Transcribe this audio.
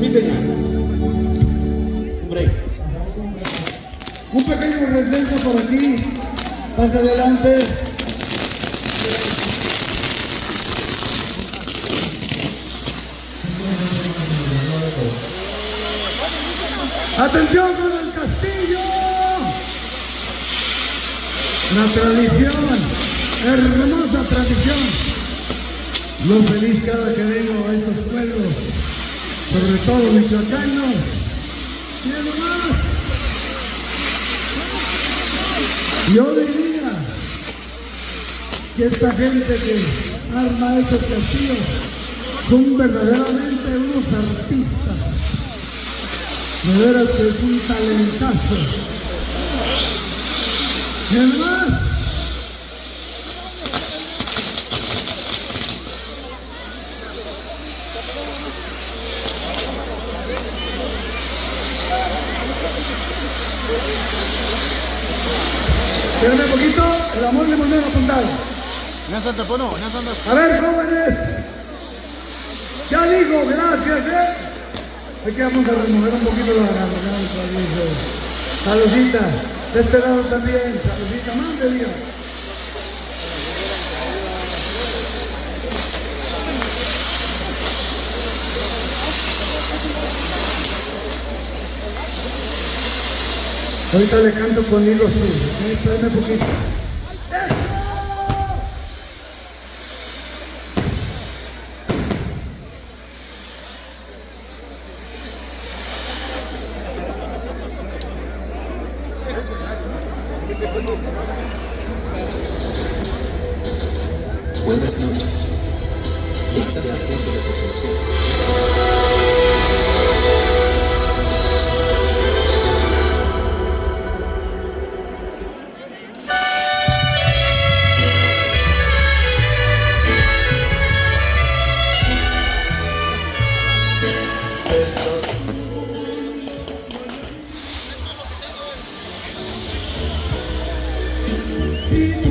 Sí, señor. Un break. Un pequeño receso por aquí. Pasa adelante. Atención con el castillo. La tradición, hermosa tradición. Lo feliz cada que vengo a estos pueblos, sobre todo michoacanos. Miren más. Yo diría que esta gente que arma estos castillos son verdaderamente unos artistas. De veras que es un talentazo. Y además, espérame un poquito, el amor limonero apuntado. A ver, jóvenes, ya digo, gracias, Aquí vamos a remover un poquito la garganta, dice. Saludita, de este lado también, saludita, mande Dios. Ahorita le canto con hilo azul, espérame un poquito. Buenas noches. Estás a punto de presenciar. Y